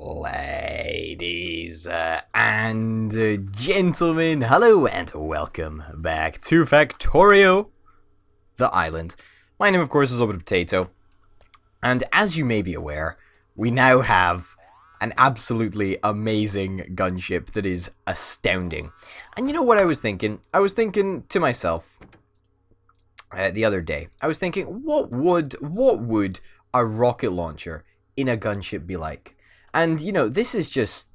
Ladies and gentlemen, hello and welcome back to Factorio, the island. My name, of course, is Orbital Potato, and as you may be aware, we now have an absolutely amazing gunship that is astounding. And you know what I was thinking? I was thinking to myself the other day. I was thinking, what would a rocket launcher in a gunship be like? And you know, this is just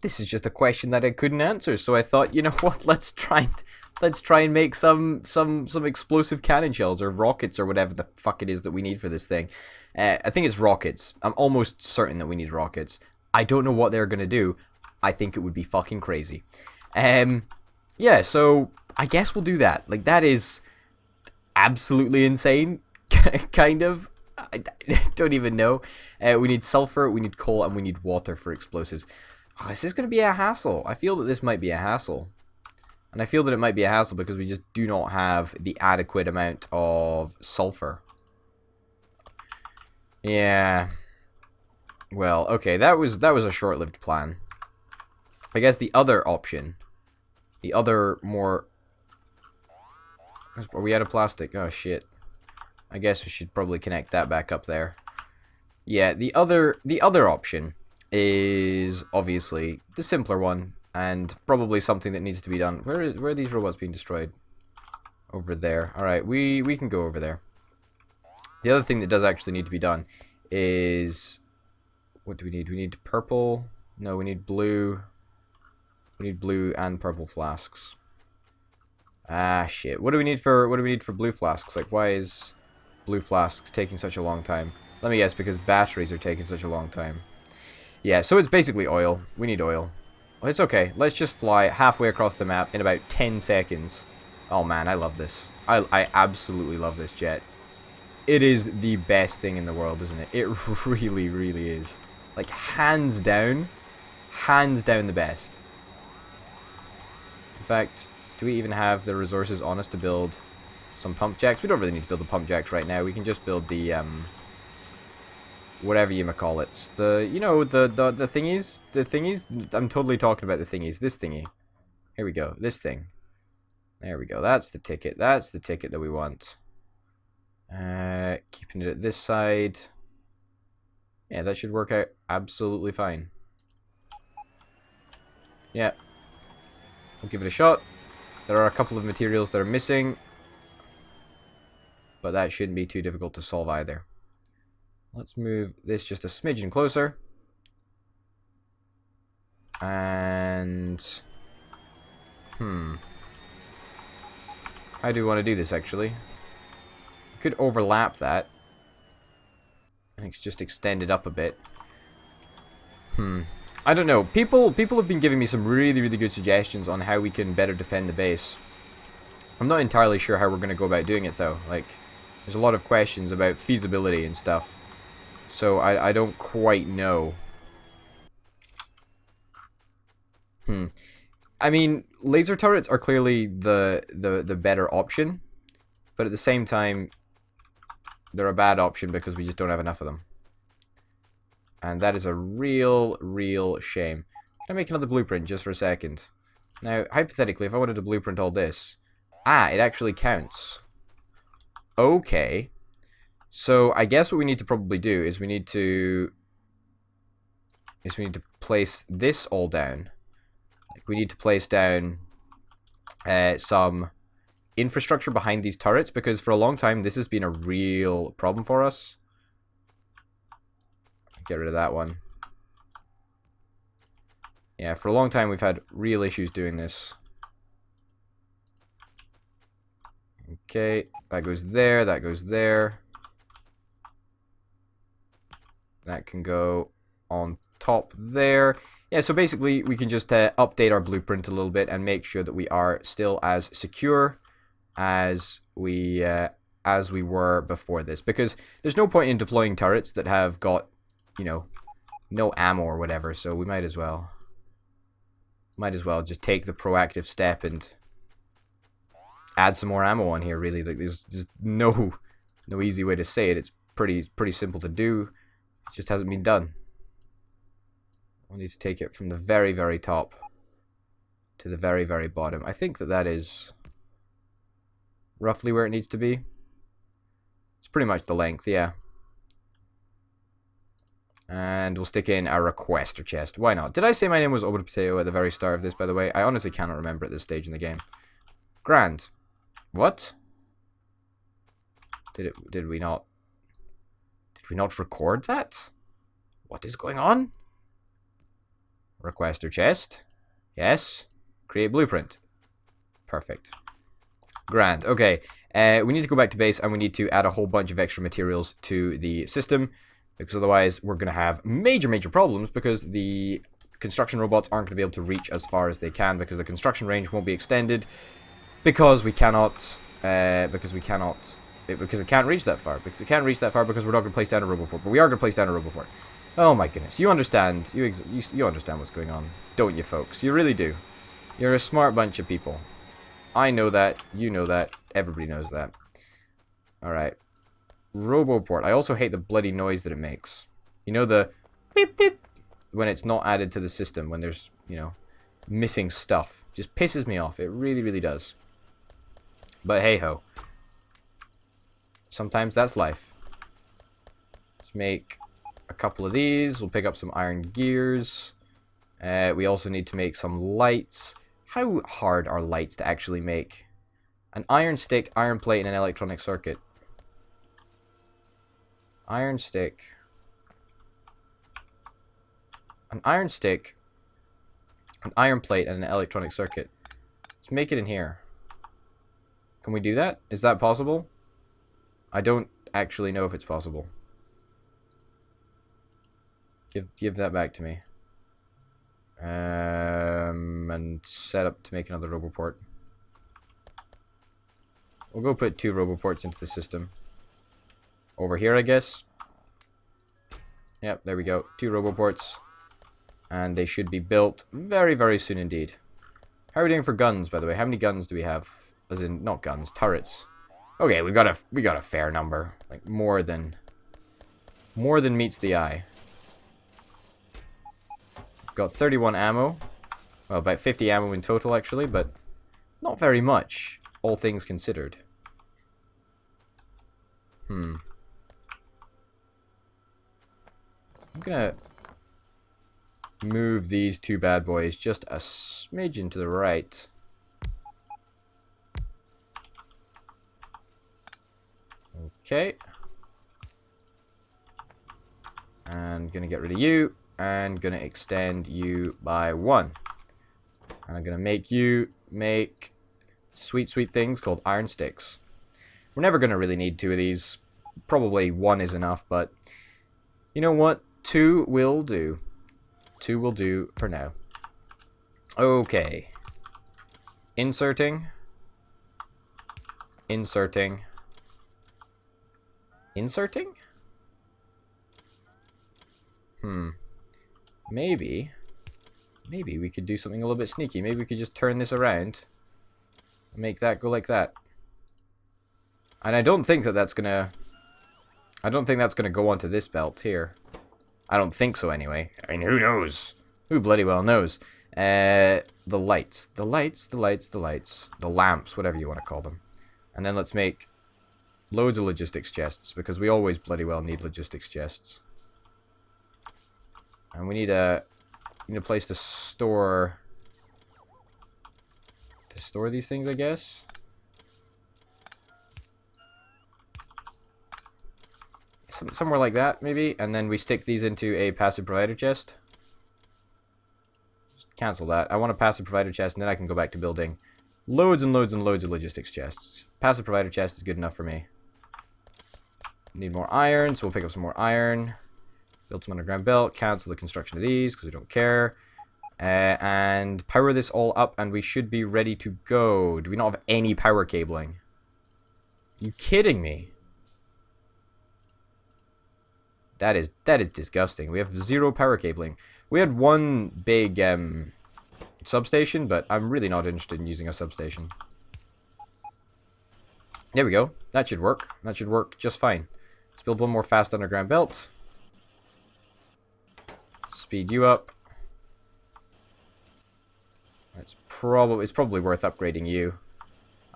a question that I couldn't answer. So I thought, you know what? Let's try and make some explosive cannon shells or rockets or whatever the fuck it is that we need for this thing. I think it's rockets. I'm almost certain that we need rockets. I don't know what they're gonna do. I think it would be fucking crazy. Yeah. So I guess we'll do that. Like, that is absolutely insane, kind of. I don't even know. We need sulfur, we need coal, and we need water for explosives. Oh, is this going to be a hassle? I feel that this might be a hassle. And I feel that it might be a hassle because we just do not have the adequate amount of sulfur. Yeah. Well, okay, that was a short-lived plan. I guess the other option, the other more... Are we out of plastic? Oh, shit. I guess we should probably connect that back up there. Yeah, the other option is obviously the simpler one, and probably something that needs to be done. Where are these robots being destroyed? Over there. Alright, we can go over there. The other thing that does actually need to be done is... What do we need? We need purple. No, we need blue. We need blue and purple flasks. Ah, shit. What do we need for blue flasks? Like, why is blue flasks taking such a long time? Let me guess, because batteries are taking such a long time. Yeah, so it's basically oil. We need oil. Well, it's okay. Let's just fly halfway across the map in about 10 seconds. Oh man, I love this. I absolutely love this jet. It is the best thing in the world, isn't it? It really, really is. Like, hands down the best. In fact, do we even have the resources on us to build some pump jacks? We don't really need to build the pump jacks right now. We can just build the whatever you might call it. The, you know, the thingies. The thingies. I'm totally talking about the thingies. This thingy. Here we go. This thing. There we go. That's the ticket. That's the ticket that we want. Keeping it at this side. Yeah, that should work out absolutely fine. Yeah. We'll give it a shot. There are a couple of materials that are missing, but that shouldn't be too difficult to solve either. Let's move this just a smidgen closer. And... How do we want to do this, actually? We could overlap that. And it's just extend it up a bit. I don't know. People have been giving me some really, really good suggestions on how we can better defend the base. I'm not entirely sure how we're going to go about doing it, though. Like, there's a lot of questions about feasibility and stuff. So I don't quite know. I mean, laser turrets are clearly the better option. But at the same time, they're a bad option because we just don't have enough of them. And that is a real, real shame. Can I make another blueprint just for a second? Now, hypothetically, if I wanted to blueprint all this... Ah, it actually counts. Okay. So, I guess what we need to probably do is we need to place this all down. Like, we need to place down some infrastructure behind these turrets, because for a long time this has been a real problem for us. Get rid of that one. Yeah, for a long time we've had real issues doing this. Okay, that goes there, that goes there. That can go on top there. Yeah, so basically we can just update our blueprint a little bit and make sure that we are still as secure as we were before this. Because there's no point in deploying turrets that have got, you know, no ammo or whatever, so we might as well just take the proactive step and add some more ammo on here, really. Like, there's no easy way to say it. It's pretty simple to do. It just hasn't been done. We'll need to take it from the very, very top to the very, very bottom. I think that that is roughly where it needs to be. It's pretty much the length, yeah. And we'll stick in our requester chest. Why not? Did I say my name was Orbital Potato at the very start of this, by the way? I honestly cannot remember at this stage in the game. Grand. What? Did we not record that? What is going on? Requester chest. Yes. Create blueprint. Perfect. Grand. Okay. We need to go back to base and we need to add a whole bunch of extra materials to the system, because otherwise we're going to have major, major problems, because the construction robots aren't going to be able to reach as far as they can, because the construction range won't be extended, because it can't reach that far. Because it can't reach that far because we're not going to place down a roboport. But we are going to place down a roboport. Oh my goodness. You understand. You understand what's going on. Don't you, folks? You really do. You're a smart bunch of people. I know that. You know that. Everybody knows that. Alright. Roboport. I also hate the bloody noise that it makes. You know, the beep beep when it's not added to the system, when there's, you know, missing stuff. Just pisses me off. It really, really does. But hey ho. Sometimes that's life. Let's make a couple of these. We'll pick up some iron gears. We also need to make some lights. How hard are lights to actually make? An iron stick, iron plate, and an electronic circuit. Iron stick. An iron stick, an iron plate, and an electronic circuit. Let's make it in here. Can we do that? Is that possible? I don't actually know if it's possible. Give that back to me. And set up to make another roboport. We'll go put 2 roboports into the system. Over here, I guess. Yep, there we go. 2 roboports. And they should be built very, very soon indeed. How are we doing for guns, by the way? How many guns do we have? As in, not guns, turrets. Okay, we got a fair number. Like, more than meets the eye. Got 31 ammo. Well, about 50 ammo in total, actually, but not very much, all things considered. I'm gonna move these 2 bad boys just a smidgen to the right. Okay. And gonna get rid of you. And gonna extend you by 1. And I'm gonna make you make sweet, sweet things called iron sticks. We're never gonna really need 2 of these. Probably 1 is enough, but you know what? 2 will do. 2 will do for now. Okay. Inserting. Inserting. Inserting? Maybe we could do something a little bit sneaky. Maybe we could just turn this around and make that go like that. And I don't think that that's gonna go onto this belt here. I don't think so anyway. I mean, who knows? Who bloody well knows? The lights. The lamps, whatever you want to call them. And then let's make loads of logistics chests, because we always bloody well need logistics chests. And we need a place to store these things, I guess. Somewhere like that, maybe. And then we stick these into a passive provider chest. Just cancel that. I want a passive provider chest, and then I can go back to building loads and loads and loads of logistics chests. Passive provider chest is good enough for me. Need more iron, so we'll pick up some more iron. Build some underground belt. Cancel the construction of these, because we don't care. And power this all up, and we should be ready to go. Do we not have any power cabling? Are you kidding me? That is disgusting. We have 0 power cabling. We had one big substation, but I'm really not interested in using a substation. There we go. That should work. That should work just fine. Let's build one more fast underground belt. Speed you up. it's probably worth upgrading you,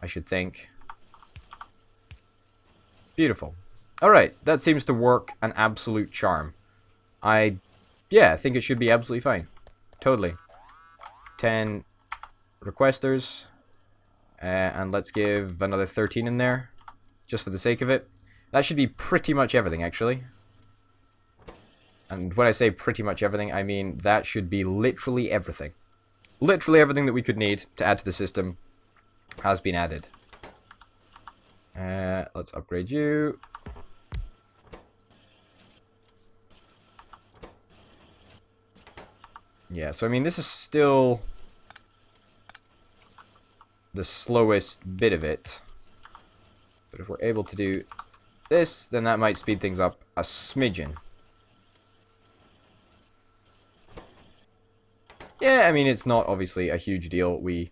I should think. Beautiful. Alright, that seems to work an absolute charm. Yeah, I think it should be absolutely fine. Totally. 10 requesters. And let's give another 13 in there, just for the sake of it. That should be pretty much everything, actually. And when I say pretty much everything, I mean that should be literally everything. Literally everything that we could need to add to the system has been added. Let's upgrade you. Yeah, so I mean, this is still the slowest bit of it. But if we're able to do this, then that might speed things up a smidgen. Yeah, I mean, it's not obviously a huge deal. We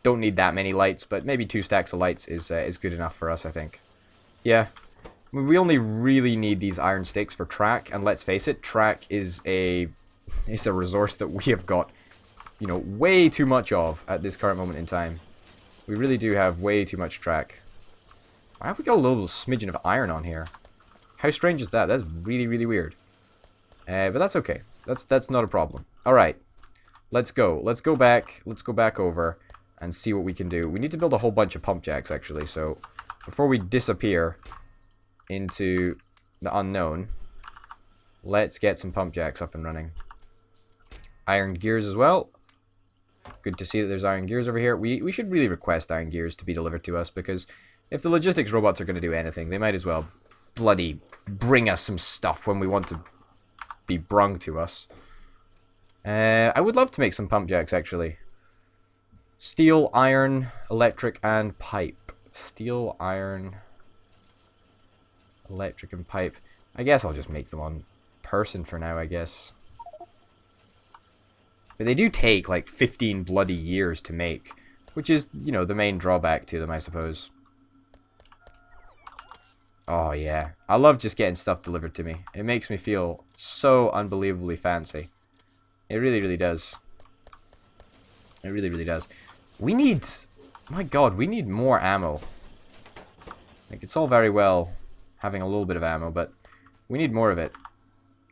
don't need that many lights, but maybe 2 stacks of lights is good enough for us, I think. Yeah. I mean, we only really need these iron sticks for track, and let's face it, track is a resource that we have got, you know, way too much of at this current moment in time. We really do have way too much track. Why have we got a little smidgen of iron on here? How strange is that? That's really, really weird. But that's okay. That's not a problem. Alright. Let's go. Let's go back. Let's go back over and see what we can do. We need to build a whole bunch of pump jacks, actually. So, before we disappear into the unknown, let's get some pump jacks up and running. Iron gears as well. Good to see that there's iron gears over here. We should really request iron gears to be delivered to us, because if the logistics robots are going to do anything, they might as well bloody bring us some stuff when we want to be brung to us. I would love to make some pump jacks, actually. Steel, iron, electric, and pipe. Steel, iron, electric, and pipe. I guess I'll just make them on person for now, I guess. But they do take, like, 15 bloody years to make. Which is, you know, the main drawback to them, I suppose. Oh, yeah. I love just getting stuff delivered to me. It makes me feel so unbelievably fancy. It really, really does. It really, really does. We need... My god, we need more ammo. Like, it's all very well having a little bit of ammo, but we need more of it.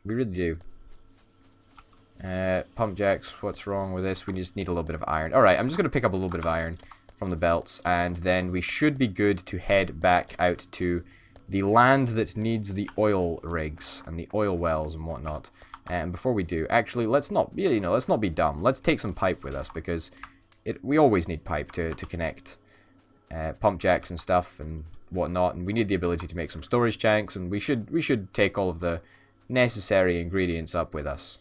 We really do. Pump jacks, what's wrong with this? We just need a little bit of iron. Alright, I'm just going to pick up a little bit of iron from the belts, and then we should be good to head back out to the land that needs the oil rigs and the oil wells and whatnot. And before we do, actually, let's not, you know, let's not be dumb. Let's take some pipe with us, because we always need pipe to connect pump jacks and stuff and whatnot. And we need the ability to make some storage tanks, and we should take all of the necessary ingredients up with us.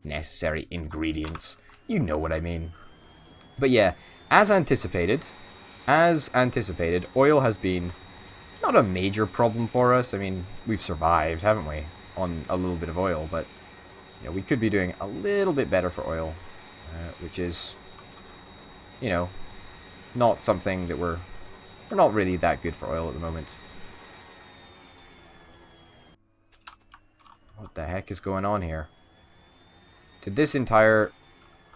Necessary ingredients. You know what I mean. But yeah, as anticipated, oil has been not a major problem for us. I mean, we've survived, haven't we, on a little bit of oil, but you know, we could be doing a little bit better for oil, which is, you know, not something that we're not really that good for oil at the moment. What the heck is going on here? Did this entire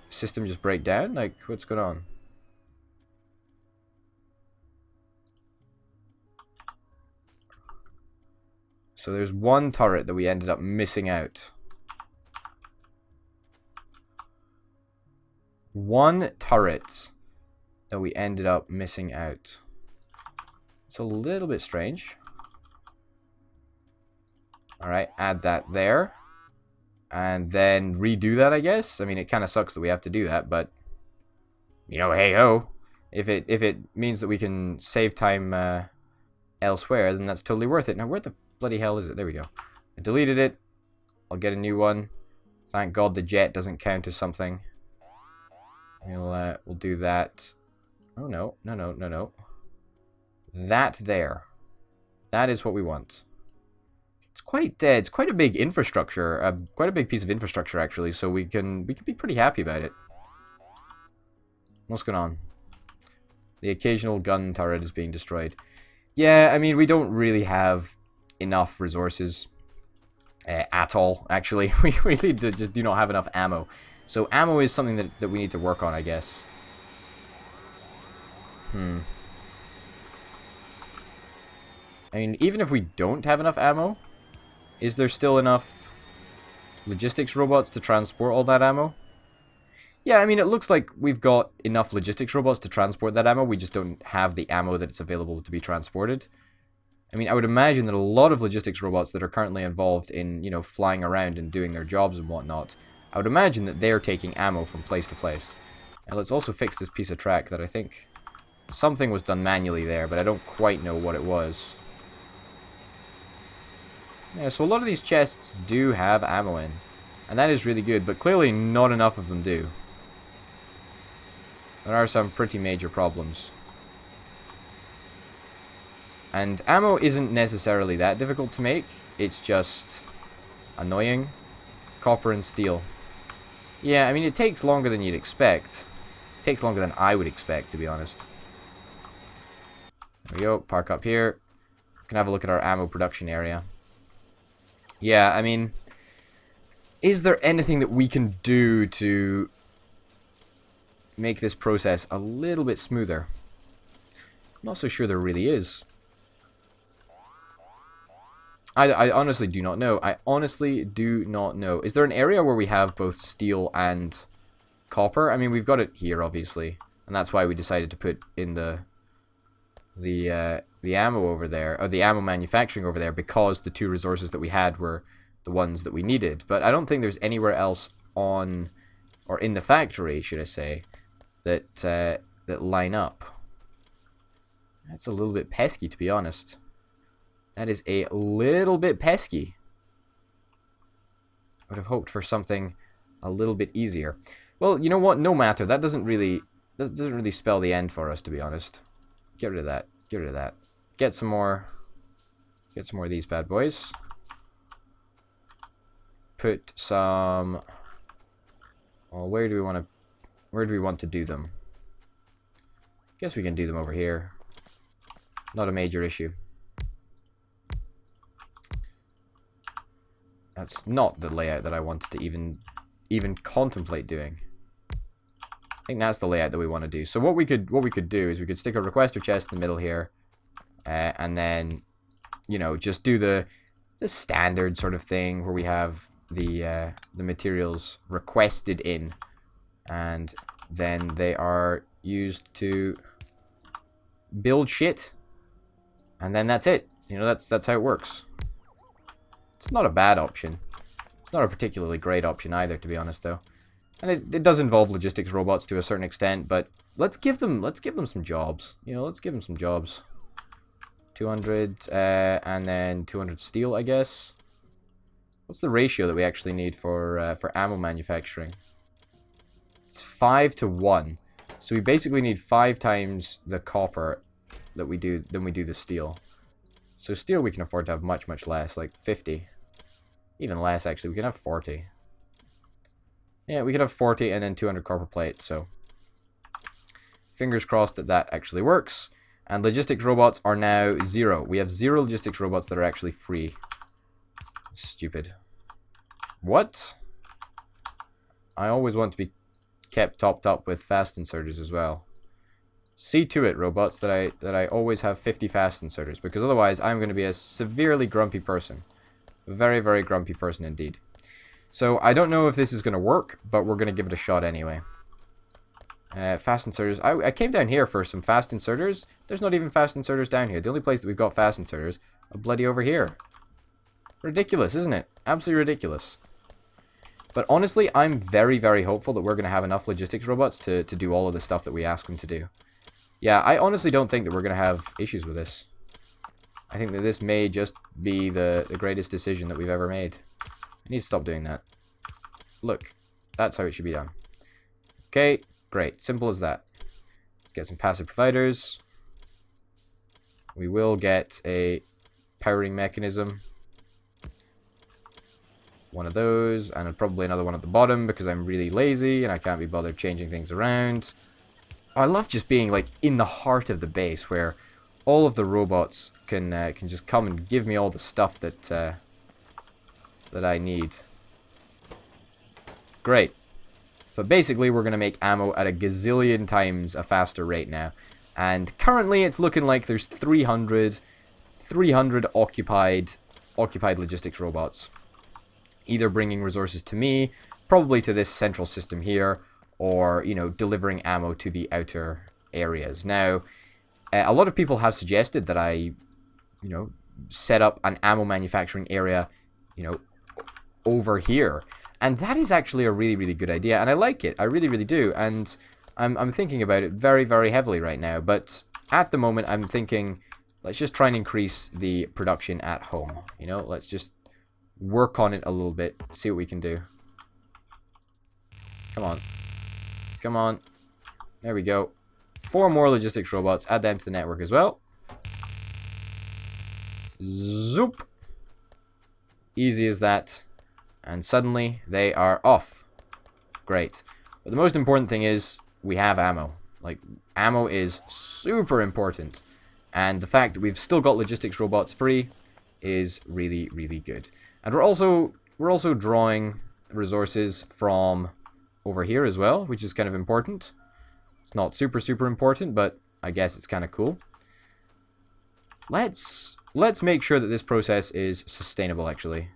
system just break down? Like, what's going on? So there's one turret that we ended up missing out. One turret that we ended up missing out. It's a little bit strange. Alright, add that there. And then redo that, I guess. I mean, it kind of sucks that we have to do that, but you know, hey ho. If it means that we can save time elsewhere, then that's totally worth it. Now, where the bloody hell is it? There we go. I deleted it. I'll get a new one. Thank God the jet doesn't count as something. We'll do that. Oh no, no. That there. That is what we want. It's quite a big infrastructure, quite a big piece of infrastructure actually. So we can be pretty happy about it. What's going on? The occasional gun turret is being destroyed. Yeah, I mean, we don't really have enough resources at all. Actually, we really just do not have enough ammo. So ammo is something that we need to work on, I guess. I mean, even if we don't have enough ammo, is there still enough logistics robots to transport all that ammo? Yeah, I mean, it looks like we've got enough logistics robots to transport that ammo. We just don't have the ammo that's available to be transported. I mean, I would imagine that a lot of logistics robots that are currently involved in, you know, flying around and doing their jobs and whatnot, I would imagine that they're taking ammo from place to place. And let's also fix this piece of track that I think something was done manually there, but I don't quite know what it was. Yeah, so a lot of these chests do have ammo in, and that is really good, but clearly not enough of them do. There are some pretty major problems. And ammo isn't necessarily that difficult to make, it's just annoying. Copper and steel. Yeah, I mean, it takes longer than you'd expect. It takes longer than I would expect, to be honest. There we go, park up here. We can have a look at our ammo production area. Yeah, I mean, is there anything that we can do to make this process a little bit smoother? I'm not so sure there really is. I honestly do not know. I honestly do not know. Is there an area where we have both steel and copper? I mean, we've got it here, obviously. And that's why we decided to put in the ammo over there, or the ammo manufacturing over there, because the two resources that we had were the ones that we needed. But I don't think there's anywhere else on, or in the factory, should I say, that that line up. That's a little bit pesky, to be honest. That is a little bit pesky. I would have hoped for something a little bit easier. Well, you know what? No matter. That doesn't really spell the end for us, to be honest. Get rid of that. Get rid of that. Get some more of these bad boys. Put some. Well, where do we want to do them? Guess we can do them over here. Not a major issue. That's not the layout that I wanted to even contemplate doing. I think that's the layout that we want to do. So what we could do is we could stick a requester chest in the middle here, and then, you know, just do the standard sort of thing where we have the materials requested in, and then they are used to build shit, and then that's it. You know, that's how it works. It's not a bad option. It's not a particularly great option either, to be honest, though. And it does involve logistics robots to a certain extent, but let's give them some jobs. You know, let's give them some jobs. 200 and then 200 steel, I guess. What's the ratio that we actually need for ammo manufacturing? It's 5 to 1. So we basically need 5 times the copper that we do than we do the steel. So steel we can afford to have much, much less, like 50. Even less, actually. We can have 40. Yeah, we could have 40 and then 200 copper plate, so fingers crossed that that actually works. And logistics robots are now 0. We have 0 logistics robots that are actually free. Stupid. What? I always want to be kept topped up with fast inserters as well. See to it, robots, that I always have 50 fast inserters, because otherwise I'm going to be a severely grumpy person. A very, very grumpy person indeed. So I don't know if this is going to work, but we're going to give it a shot anyway. Fast inserters. I came down here for some fast inserters. There's not even fast inserters down here. The only place that we've got fast inserters are bloody over here. Ridiculous, isn't it? Absolutely ridiculous. But honestly, I'm very, very hopeful that we're going to have enough logistics robots to do all of the stuff that we ask them to do. Yeah, I honestly don't think that we're going to have issues with this. I think that this may just be the greatest decision that we've ever made. I need to stop doing that. Look, that's how it should be done. Okay, great. Simple as that. Let's get some passive providers. We will get a powering mechanism. One of those, and probably another one at the bottom because I'm really lazy and I can't be bothered changing things around. I love just being like in the heart of the base where all of the robots can just come and give me all the stuff that that I need. Great. But basically we're going to make ammo at a gazillion times a faster rate now. And currently it's looking like there's 300 occupied logistics robots. Either bringing resources to me, probably to this central system here, or, you know, delivering ammo to the outer areas. Now, a lot of people have suggested that I, you know, set up an ammo manufacturing area, you know, over here. And that is actually a really, really good idea, and I like it. I really, really do, and I'm thinking about it very, very heavily right now. But at the moment, I'm thinking, let's just try and increase the production at home. You know, let's just work on it a little bit, see what we can do. Come on. Come on. There we go. 4 more logistics robots. Add them to the network as well. Zoop. Easy as that. And suddenly, they are off. Great. But the most important thing is, we have ammo. Like, ammo is super important. And the fact that we've still got logistics robots free is really, really good. And we're also drawing resources from over here as well, which is kind of important. It's not super, super important, but I guess it's kind of cool. Let's make sure that this process is sustainable, actually.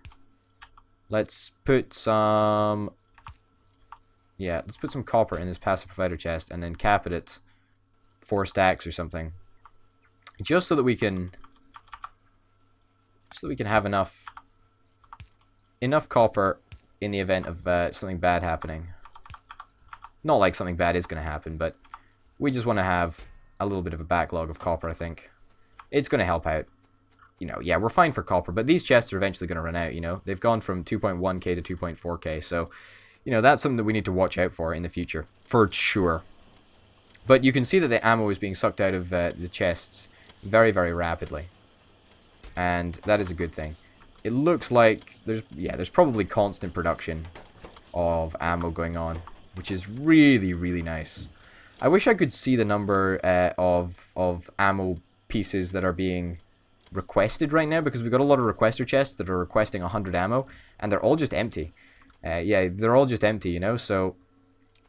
Let's put some... Yeah, let's put some copper in this passive provider chest and then cap it at 4 stacks or something. Just so that we can... have enough copper in the event of something bad happening. Not like something bad is going to happen, but we just want to have a little bit of a backlog of copper, I think. It's going to help out. You know, yeah, we're fine for copper, but these chests are eventually going to run out, you know. They've gone from 2.1k to 2.4k, so, you know, that's something that we need to watch out for in the future, for sure. But you can see that the ammo is being sucked out of the chests very, very rapidly. And that is a good thing. It looks like there's probably constant production of ammo going on, which is really, really nice. I wish I could see the number of ammo pieces that are being requested right now, because we've got a lot of requester chests that are requesting 100 ammo, and they're all just empty. Yeah, they're all just empty, you know, so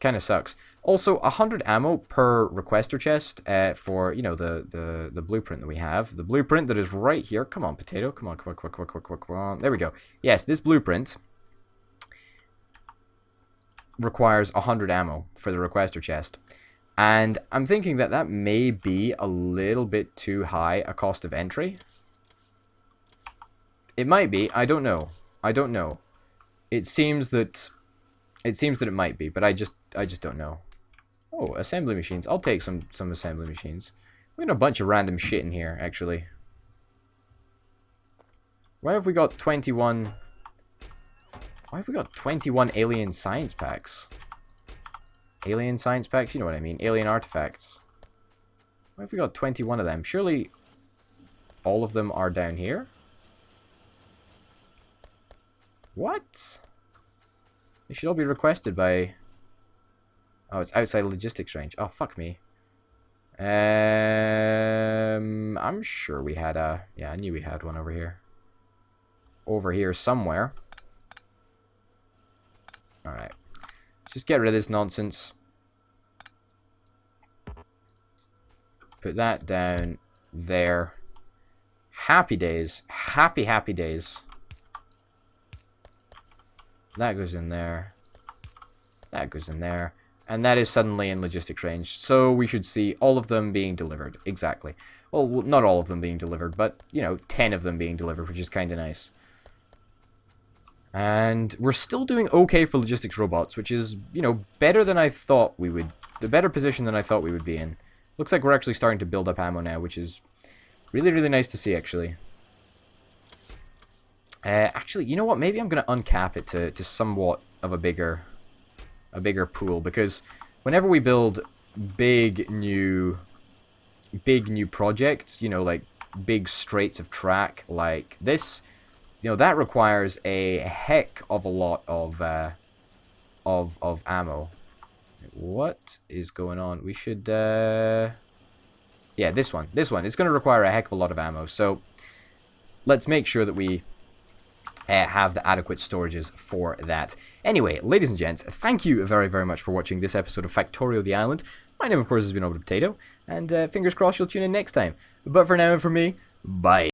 kind of sucks. Also, 100 ammo per requester chest for, you know, the blueprint that we have. The blueprint that is right here. Come on, potato. Come on, come on. There we go. Yes, this blueprint requires 100 ammo for the requester chest. And I'm thinking that that may be a little bit too high a cost of entry. It might be. I don't know. I don't know. It seems that it might be, but I just don't know. Oh, assembly machines. I'll take some assembly machines. We got a bunch of random shit in here, actually. Why have we got 21? Why have we got 21 alien science packs? Alien science packs? You know what I mean. Alien artifacts. Why have we got 21 of them? Surely all of them are down here? What? They should all be requested by... Oh, it's outside logistics range. Oh, fuck me. I'm sure we had a... Yeah, I knew we had one over here. Over here somewhere. Alright. Just get rid of this nonsense. Put that down there. Happy days. Happy, happy days. That goes in there. That goes in there. And that is suddenly in logistics range. So we should see all of them being delivered. Exactly. Well, not all of them being delivered, but, you know, 10 of them being delivered, which is kind of nice. And we're still doing okay for logistics robots, which is, you know, better than I thought we would. The better position than I thought we would be in. Looks like we're actually starting to build up ammo now, which is really, really nice to see, actually. Actually, you know what? Maybe I'm going to uncap it to somewhat of a bigger pool, because whenever we build big new projects, you know, like big straights of track like this, you know, that requires a heck of a lot of ammo. What is going on? We should yeah, this one it's going to require a heck of a lot of ammo, so let's make sure that we have the adequate storages for that. Anyway, ladies and gents, thank you very, very much for watching this episode of Factorio the Island. My name, of course, has been Orbital Potato, and fingers crossed you'll tune in next time. But for now and for me, bye.